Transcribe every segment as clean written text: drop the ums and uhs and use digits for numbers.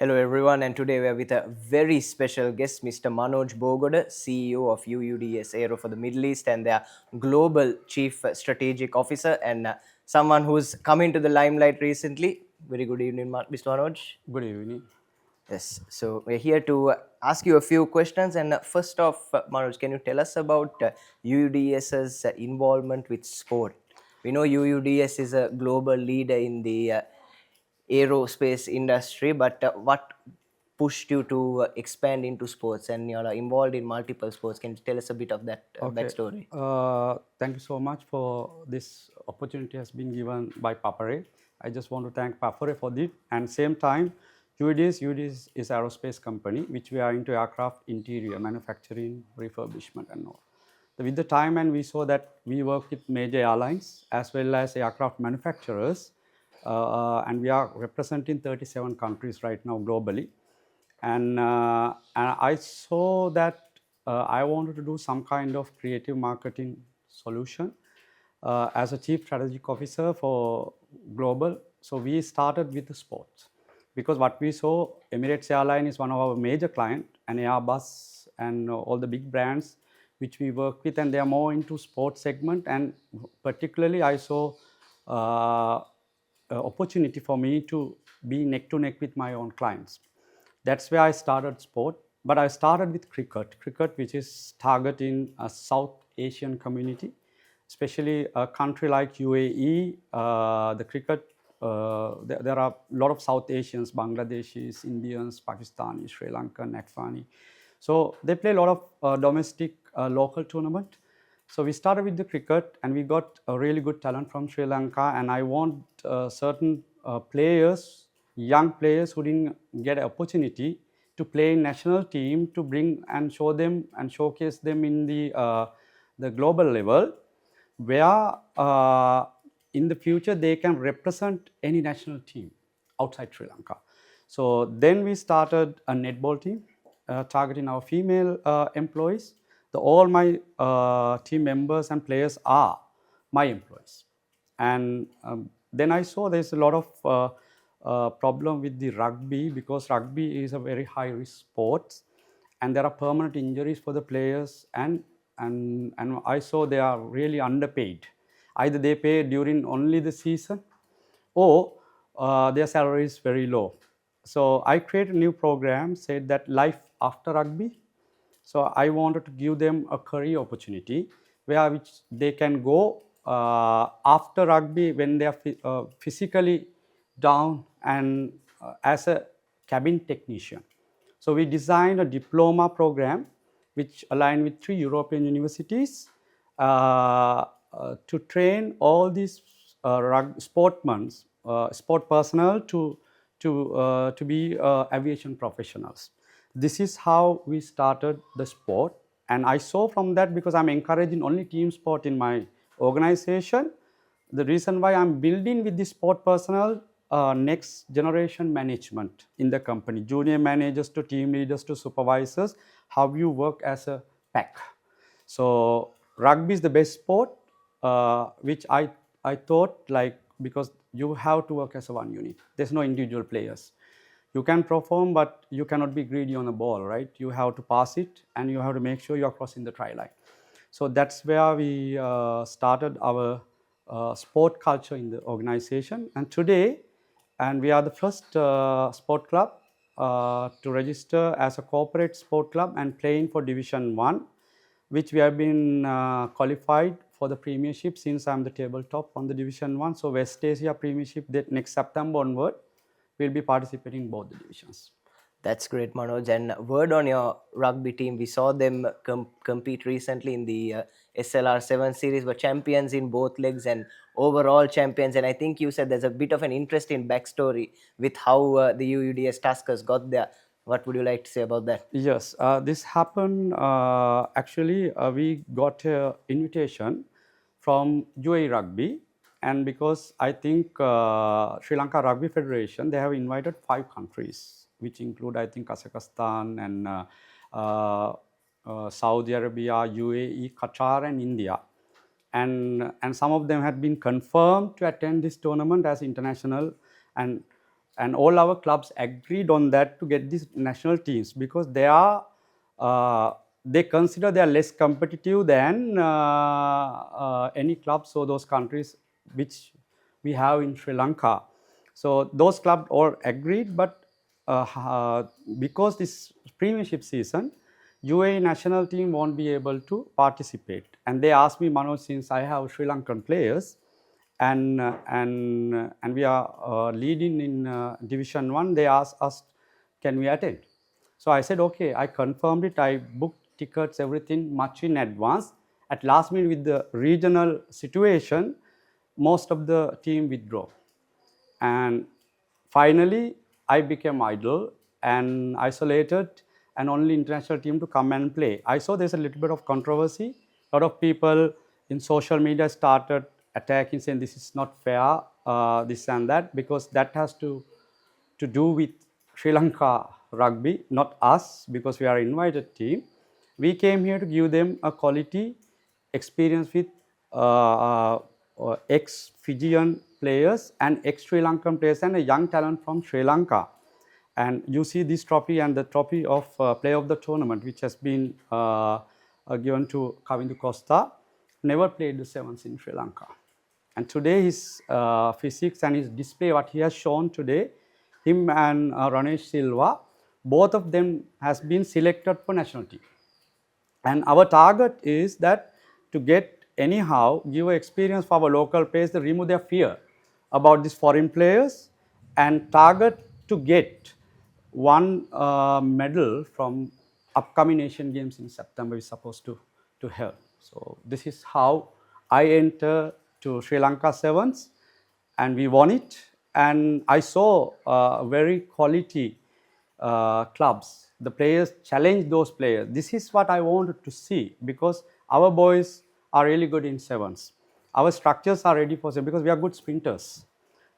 Hello everyone, and today we are with a very special guest, Mr. Manoj Bogoda, CEO of UUDS Aero for the Middle East and their Global Chief Strategic Officer, and someone who's come into the limelight recently. Very good evening, Mr. Manoj. Good evening. Yes, so we're here to ask you a few questions. And first off, Manoj, can you tell us about UUDS's involvement with sport? We know UUDS is a global leader in the aerospace industry, but what pushed you to expand into sports, and you're involved in multiple sports? Can you tell us a bit of that Okay. backstory? Thank you so much for this opportunity has been given by Papare. I just want to thank Papare for this. And same time, UUDS is aerospace company, which we are into aircraft interior manufacturing, refurbishment and all. With the time, and we saw that we work with major airlines as well as aircraft manufacturers, and we are representing 37 countries right now globally. And I saw that I wanted to do some kind of creative marketing solution as a chief strategic officer for global. So we started with the sports because what we saw, Emirates Airline is one of our major client, and Airbus and all the big brands which we work with, and they are more into sports segment. And particularly, I saw opportunity for me to be neck to neck with my own clients. That's where I started sport. But I started with cricket, which is targeting a South Asian community, especially a country like UAE. The cricket, there are a lot of South Asians, Bangladeshis, Indians, Pakistanis, Sri Lankan, Afghani. So they play a lot of domestic local tournament. So we started with the cricket, and we got a really good talent from Sri Lanka. And I want certain players, young players who didn't get an opportunity to play in national team, to bring and show them and showcase them in the global level, where in the future they can represent any national team outside Sri Lanka. So then we started a netball team targeting our female employees. All my team members and players are my employees. And then I saw there's a lot of problem with the rugby, because rugby is a very high risk sport, and there are permanent injuries for the players, and I saw they are really underpaid. Either they pay during only the season, or their salary is very low. So I created a new program, said that life after rugby. So I wanted to give them a career opportunity where which they can go after rugby when they are physically down, and as a cabin technician. So we designed a diploma program which aligned with 3 European universities to train all these sportmen, sport personnel to be aviation professionals. This is how we started the sport, and I saw from that, because I'm encouraging only team sport in my organization, the reason why I'm building with the sport personnel next generation management in the company, junior managers to team leaders to supervisors, how you work as a pack. So rugby is the best sport, which I thought, like, because you have to work as a one unit. There's no individual players. You can perform, but you cannot be greedy on the ball, right? You have to pass it, and you have to make sure you're crossing the try line. So that's where we started our sport culture in the organization. And today, and we are the first sport club to register as a corporate sport club and playing for Division 1, which we have been qualified for the premiership since I'm the tabletop on the Division 1. So West Asia Premiership, that next September onward, we'll be participating in both the divisions. That's great, Manoj. And word on your rugby team, we saw them compete recently in the SLR 7 series, were champions in both legs and overall champions. And I think you said there's a bit of an interesting backstory with how the UUDS Tuskers got there. What would you like to say about that? Yes, this happened. Actually, we got an invitation from UAE Rugby, and because I think Sri Lanka Rugby Federation, they have invited 5 countries, which include, I think, Kazakhstan and Saudi Arabia, UAE, Qatar, and India. And some of them had been confirmed to attend this tournament as international. And and all our clubs agreed on that to get these national teams, because they consider they are less competitive than any clubs or those countries which we have in Sri Lanka. So those clubs all agreed, but because this premiership season, UAE national team won't be able to participate. And they asked me, Manoj, since I have Sri Lankan players, and we are leading in Division 1, they asked us, can we attend? So I said, okay, I confirmed it. I booked tickets, everything much in advance. At last minute, with the regional situation, most of the team withdrew. And finally, I became idle and isolated, and only international team to come and play. I saw there's a little bit of controversy. A lot of people in social media started attacking, saying this is not fair, this and that, because that has to do with Sri Lanka rugby, not us, because we are an invited team. We came here to give them a quality experience with ex-Fijian players and ex-Sri Lankan players and a young talent from Sri Lanka. And you see this trophy and the trophy of player of the tournament, which has been given to Kavindu Costa, never played the sevens in Sri Lanka. And today his physiques and his display, what he has shown today, him and Ranesh Silva, both of them has been selected for national team. And our target is that to get anyhow, give experience for our local players, to remove their fear about these foreign players, and target to get one medal from upcoming Asian Games in September is supposed to help. So this is how I enter to Sri Lanka Sevens, and we won it. And I saw very quality clubs. The players challenge those players. This is what I wanted to see, because our boys are really good in sevens. Our structures are ready for sevens because we are good sprinters.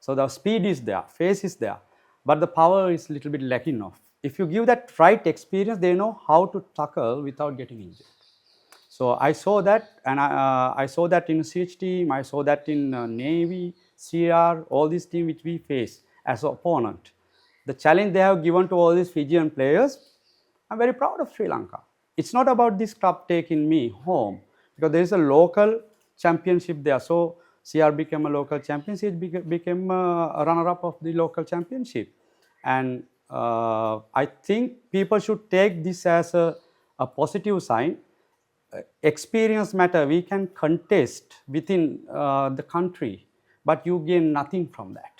So the speed is there, pace is there, but the power is a little bit lacking of. If you give that right experience, they know how to tackle without getting injured. So I saw that, and I saw that in CH team, I saw that in Navy, CR, all these teams which we face as an opponent. The challenge they have given to all these Fijian players, I'm very proud of Sri Lanka. It's not about this club taking me home, because there is a local championship there. So CR became a local champion, CH became a runner-up of the local championship. And I think people should take this as a positive sign. Experience matter, we can contest within the country, but you gain nothing from that,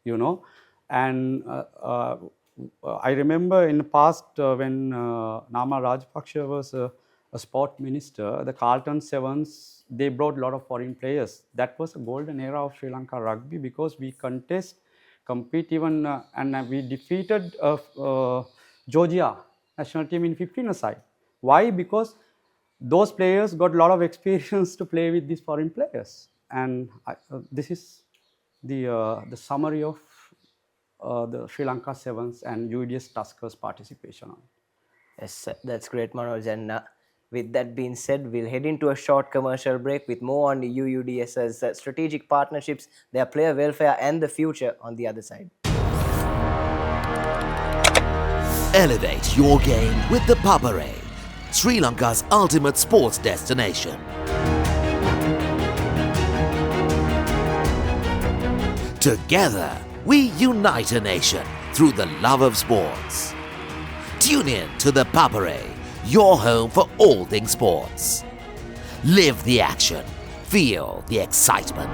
you know. And I remember in the past when Nama Rajapaksa was a sport minister, the Carlton Sevens, they brought a lot of foreign players. That was a golden era of Sri Lanka rugby, because we compete even, and we defeated Georgia national team in 15-a-side. Why? Because those players got a lot of experience to play with these foreign players. And this is the summary of the Sri Lanka Sevens and UUDS Tuskers participation on. Yes, that's great, Manoj. And with that being said, we'll head into a short commercial break with more on the UUDS's strategic partnerships, their player welfare, and the future on the other side. Elevate your game with the Papare, Sri Lanka's ultimate sports destination. Together, we unite a nation through the love of sports. Tune in to the Papare, your home for all things sports. Live the action, feel the excitement.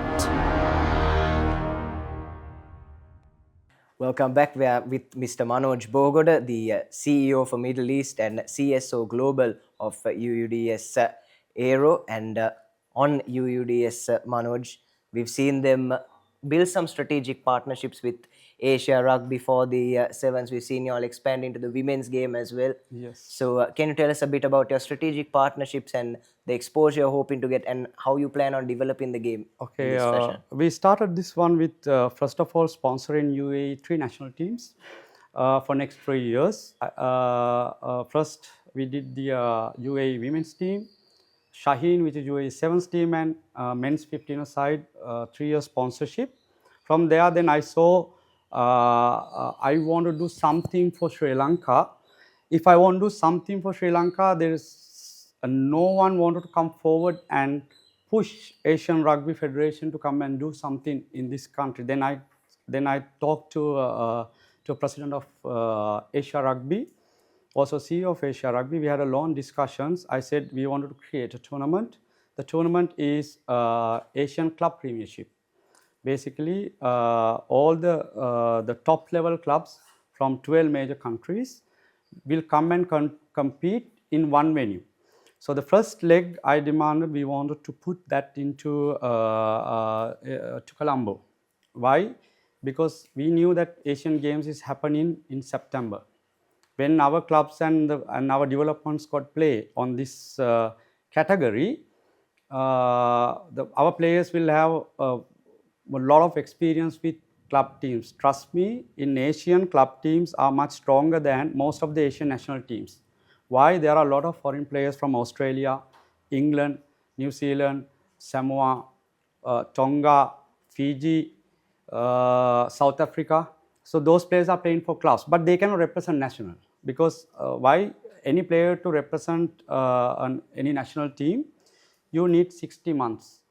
Welcome back. We are with Mr. Manoj Bogoda, the CEO for Middle East and CSO Global of UUDS Aero. And on UUDS, Manoj, we've seen them build some strategic partnerships with Asia Rugby for the Sevens. We've seen you all expand into the women's game as well. Yes. So can you tell us a bit about your strategic partnerships and the exposure you're hoping to get, and how you plan on developing the game in this fashion? We started this one with, first of all, sponsoring UAE 3 national teams for next 3 years. First, we did the UAE women's team, Shaheen, which is UAE sevens team, and men's 15-a-side 3-year sponsorship. From there, then I saw I want to do something for Sri Lanka. If I want to do something for Sri Lanka, there is no one wanted to come forward and push Asian Rugby Federation to come and do something in this country. Then I talked to president of Asia Rugby, also CEO of Asia Rugby. We had a long discussions. I said we wanted to create a tournament. The tournament is Asian Club Premiership. Basically, all the top level clubs from 12 major countries will come and compete in one venue. So the first leg, I demanded we wanted to put that into to Colombo. Why? Because we knew that Asian Games is happening in September. When our clubs and our development squad play on this category, our players will have a lot of experience with club teams. Trust me, in Asian, club teams are much stronger than most of the Asian national teams. Why? There are a lot of foreign players from Australia, England, New Zealand, Samoa, Tonga, Fiji, South Africa. So those players are playing for clubs, but they cannot represent national. Because why? Any player to represent any national team, you need 60 months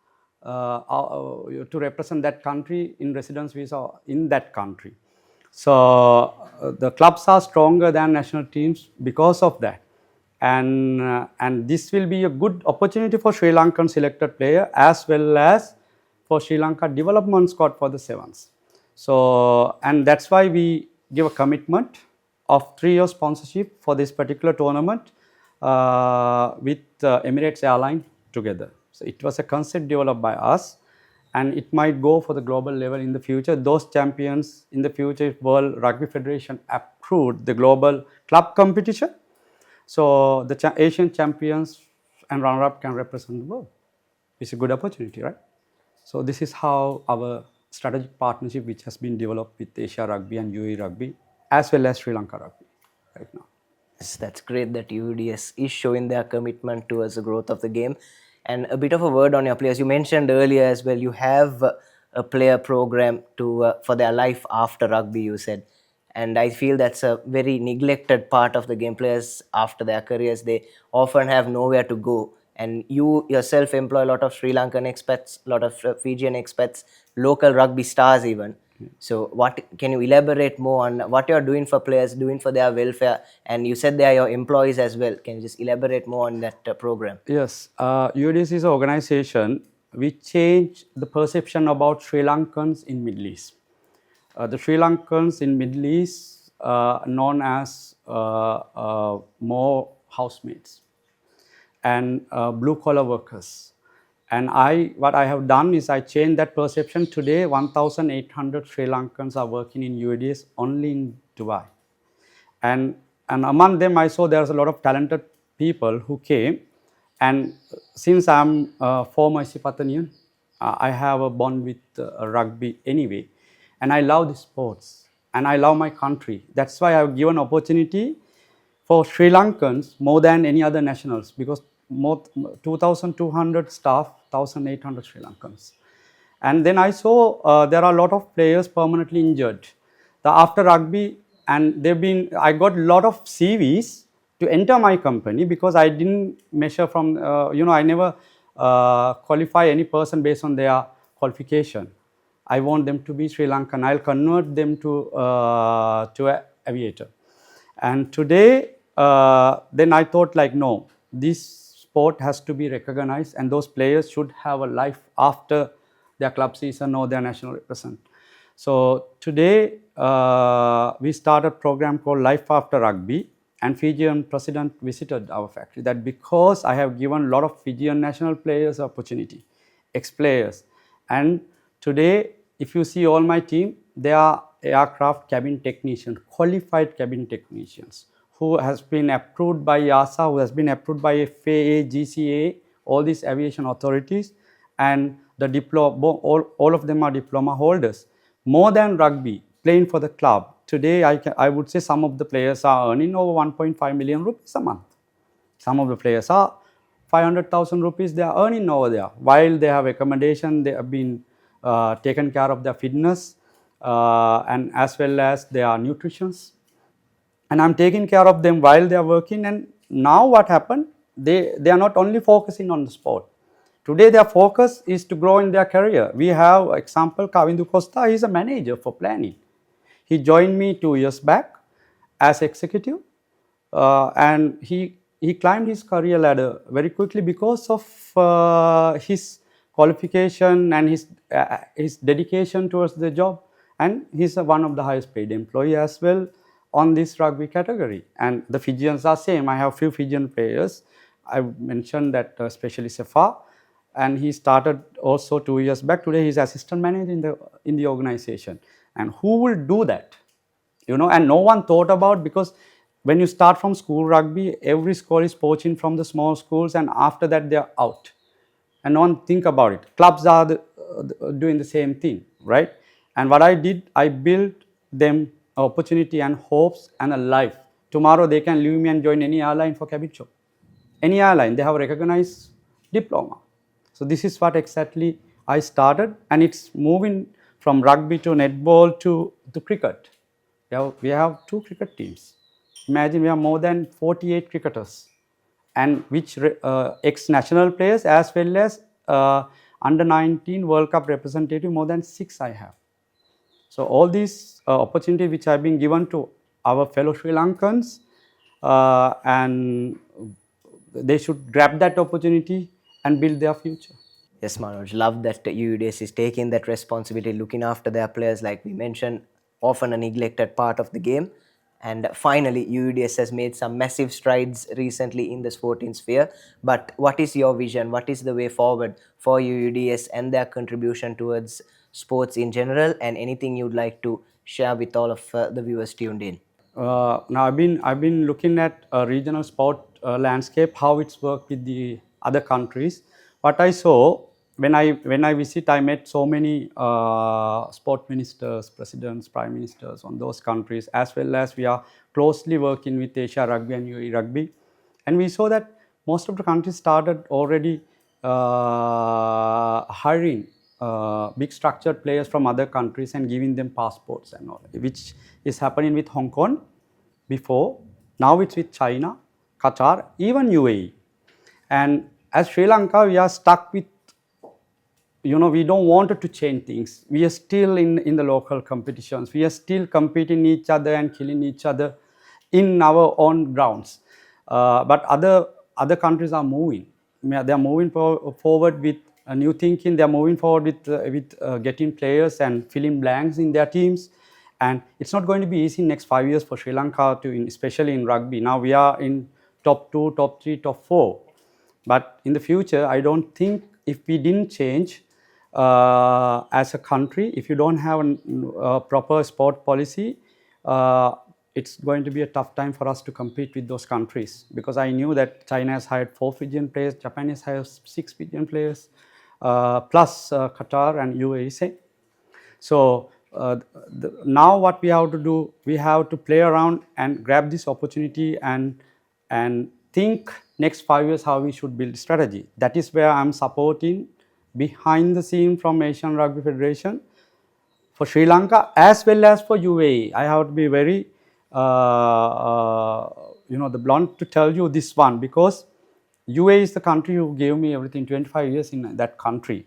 to represent that country in residence visa in that country. So the clubs are stronger than national teams because of that. And this will be a good opportunity for Sri Lankan selected player as well as for Sri Lanka development squad for the sevens. So, and that's why we give a commitment of 3 years sponsorship for this particular tournament with Emirates Airline together. So it was a concept developed by us, and it might go for the global level in the future. Those champions in the future, if World Rugby Federation approved the global club competition, so the Asian champions and runner-up can represent the world. It's a good opportunity, right? So this is how our strategic partnership, which has been developed with Asia Rugby and UAE Rugby, as well as Sri Lanka Rugby right now. Yes, that's great that UUDS is showing their commitment towards the growth of the game. And a bit of a word on your players. You mentioned earlier as well, you have a player program to for their life after rugby, you said. And I feel that's a very neglected part of the game. Players after their careers, they often have nowhere to go. And you yourself employ a lot of Sri Lankan expats, a lot of Fijian expats, local rugby stars even. So, what can you elaborate more on what you are doing for players, doing for their welfare? And you said they are your employees as well. Can you just elaborate more on that program? Yes, UUDS is an organization which changed the perception about Sri Lankans in Middle East. The Sri Lankans in Middle East known as more housemates and blue collar workers. And what I have done is I changed that perception. Today, 1,800 Sri Lankans are working in UUDS only in Dubai. And among them, I saw there's a lot of talented people who came. And since I'm a former Sipatanian, I have a bond with rugby anyway. And I love the sports. And I love my country. That's why I've given opportunity for Sri Lankans more than any other nationals, because more 2,200 staff, 1,800 Sri Lankans. And then I saw there are a lot of players permanently injured. After rugby, and I got a lot of CVs to enter my company because I didn't measure from, I never qualify any person based on their qualification. I want them to be Sri Lankan. I'll convert them to an aviator. And today, then I thought like, no, this sport has to be recognized and those players should have a life after their club season or their national represent. So today, we started a program called Life After Rugby, and Fijian president visited our factory. That because I have given a lot of Fijian national players opportunity, ex-players. And today, if you see all my team, they are aircraft cabin technicians, qualified cabin technicians, who has been approved by EASA, who has been approved by FAA, GCA, all these aviation authorities, and the diploma, all of them are diploma holders. More than rugby, playing for the club. Today, I would say some of the players are earning over 1.5 million rupees a month. Some of the players are 500,000 rupees they are earning over there. While they have accommodation, they have been taken care of their fitness. and as well as their nutritions, and I'm taking care of them while they are working. And now what happened, they are not only focusing on the sport. Today their focus is to grow in their career. We have example Kavindu Costa, he is a manager for planning. He joined me 2 years back as executive, and he climbed his career ladder very quickly because of his qualification and his dedication towards the job. And he's one of the highest paid employee as well on this rugby category. And the Fijians are same. I have few Fijian players. I mentioned that especially Sefa, and he started also 2 years back. Today he's assistant manager in the organization. And who will do that? And no one thought about, because when you start from school rugby, every school is poaching from the small schools, and after that they are out, and no one think about it. Clubs are doing the same thing, right? And what I did, I built them opportunity and hopes and a life. Tomorrow they can leave me and join any airline for cabin job. Any airline, they have a recognized diploma. So this is what exactly I started, and it's moving from rugby to netball to cricket. We have 2 cricket teams. Imagine we have more than 48 cricketers, and which ex-national players as well as under 19 World Cup representative, more than 6 I have. So all these opportunities which have been given to our fellow Sri Lankans, and they should grab that opportunity and build their future. Yes, Manoj, love that UUDS is taking that responsibility, looking after their players, like we mentioned, often a neglected part of the game. And finally, UUDS has made some massive strides recently in the sporting sphere. But what is your vision? What is the way forward for UUDS and their contribution towards sports in general? And anything you'd like to share with all of the viewers tuned in? Now I've been looking at regional sport landscape, how it's worked with the other countries. What I saw when I visit, I met so many sport ministers, presidents, prime ministers on those countries, as well as we are closely working with Asia Rugby and UAE Rugby, and we saw that most of the countries started already hiring big structured players from other countries and giving them passports and all, which is happening with Hong Kong before. Now it's with China, Qatar, even UAE. And as Sri Lanka, we are stuck with, we don't want to change things. We are still in the local competitions. We are still competing each other and killing each other in our own grounds. But other countries are moving. They are moving forward with new thinking. They are moving forward with getting players and filling blanks in their teams. And it's not going to be easy in next 5 years for Sri Lanka especially in rugby. Now we are in top 2, top 3, top 4. But in the future, I don't think if we didn't change as a country, if you don't have a proper sport policy, it's going to be a tough time for us to compete with those countries. Because I knew that China has hired 4 Fijian players, Japan has hired 6 Fijian players, plus Qatar and UAE. So now what we have to do, we have to play around and grab this opportunity and think next 5 years how we should build strategy. That is where I'm supporting behind the scene from Asian Rugby Federation for Sri Lanka as well as for UAE. I have to be very the blunt to tell you this one, because UAE is the country who gave me everything, 25 years in that country,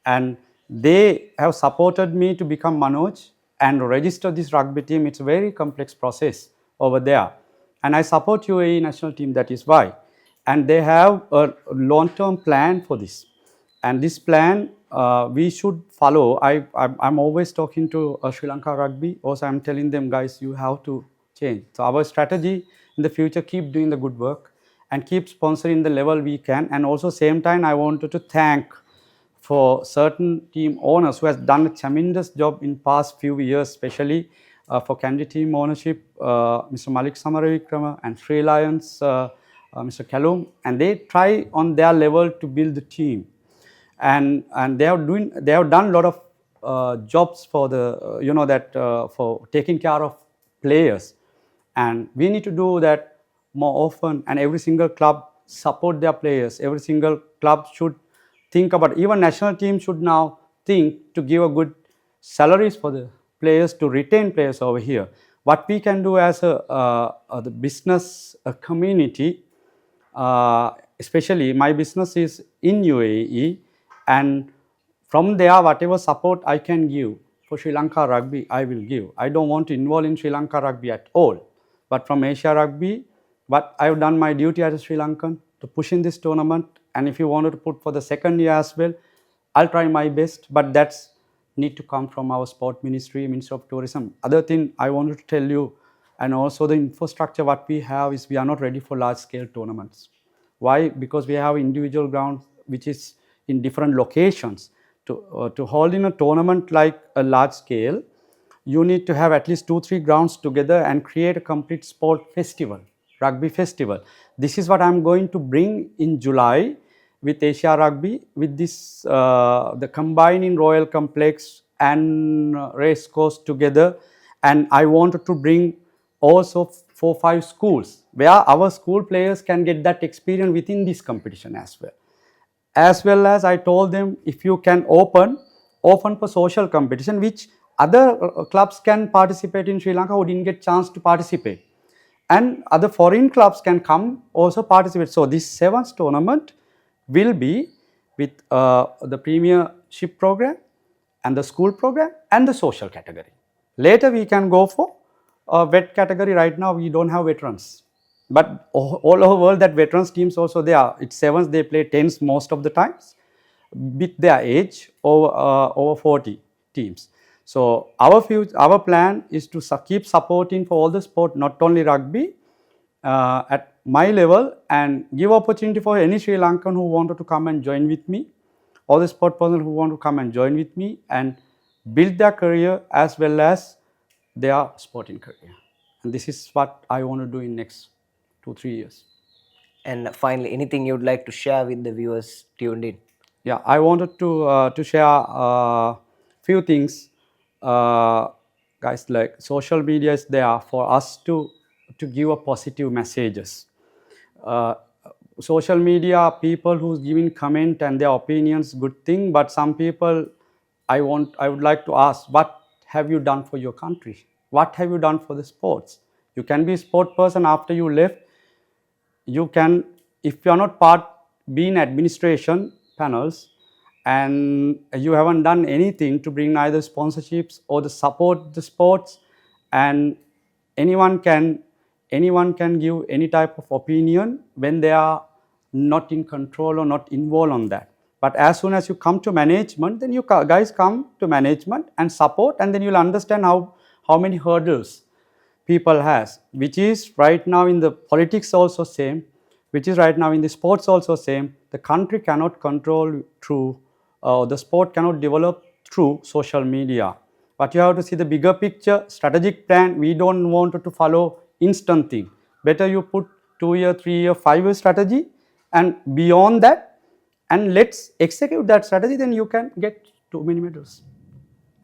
and they have supported me to become Manoj and register this rugby team. It's a very complex process over there, and I support UAE national team, that is why. And they have a long-term plan for this, and this plan we should follow. I'm always talking to Sri Lanka Rugby. Also, I'm telling them, guys, you have to change. So our strategy in the future, keep doing the good work and keep sponsoring the level we can. And also same time, I wanted to thank for certain team owners who has done a tremendous job in past few years, especially for Candy team ownership, Mr. Malik Samaravikrama and Sri Lions, Mr. Kalum, and they try on their level to build the team, and they have done a lot of jobs for the for taking care of players, and we need to do that more often. And every single club support their players. Every single club should think about, even national team should now think to give a good salaries for the players to retain players over here. What we can do as the business community, especially my business is in UAE, and from there whatever support I can give for Sri Lanka rugby, I will give. I don't want to involve in Sri Lanka rugby at all, but from Asia rugby, but I've done my duty as a Sri Lankan to push in this tournament, and if you wanted to put for the second year as well, I'll try my best, but that's need to come from our sport ministry, Ministry of Tourism. Other thing I wanted to tell you, and also the infrastructure what we have is we are not ready for large scale tournaments. Why? Because we have individual grounds which is in different locations. To hold in a tournament like a large scale, you need to have at least 2-3 grounds together and create a complete sport festival, rugby festival. This is what I'm going to bring in July with Asia Rugby, with this the combining Royal Complex and race course together, and I wanted to bring also 4-5 schools where our school players can get that experience within this competition as well. As well as I told them, if you can open for social competition which other clubs can participate in Sri Lanka who didn't get chance to participate, and other foreign clubs can come also participate. So this 7th tournament will be with the premiership program and the school program and the social category. Later we can go for vet category. Right now we don't have veterans, but all over world that veterans teams also there. It's 7s, they play 10s most of the times with their age over 40 teams. So our plan is to keep supporting for all the sport, not only rugby, at my level, and give opportunity for any Sri Lankan who wanted to come and join with me, or the sport person who want to come and join with me and build their career as well as their sporting career. And this is what I want to do in next 2-3 years. And finally, anything you'd like to share with the viewers tuned in? Yeah, I wanted to share few things, guys. Like social media is there for us to give a positive messages. Social media, people who's giving comment and their opinions, good thing. But some people, I would like to ask, what have you done for your country? What have you done for the sports? You can be a sport person after you left. You can, if you are not be in administration panels and you haven't done anything to bring either sponsorships or the support the sports, and anyone can give any type of opinion when they are not in control or not involved on that. But as soon as you come to management, then you guys come to management and support, and then you'll understand how many hurdles people has, which is right now in the politics also same, which is right now in the sports also same. The country cannot control through, the sport cannot develop through social media. But you have to see the bigger picture, strategic plan. We don't want to follow instant thing. Better you put 2-year, 3-year, 5-year strategy, and beyond that, and let's execute that strategy, then you can get too many medals.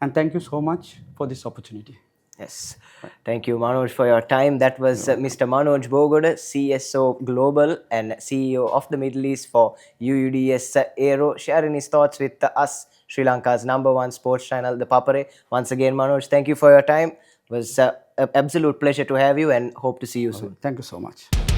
And thank you so much for this opportunity. Yes. Thank you, Manoj, for your time. That was Mr. Manoj Bogoda, CSO Global and CEO of the Middle East for UUDS Aero, sharing his thoughts with us, Sri Lanka's #1 sports channel, the Papare. Once again, Manoj, thank you for your time. It was an absolute pleasure to have you and hope to see you soon. Thank you so much.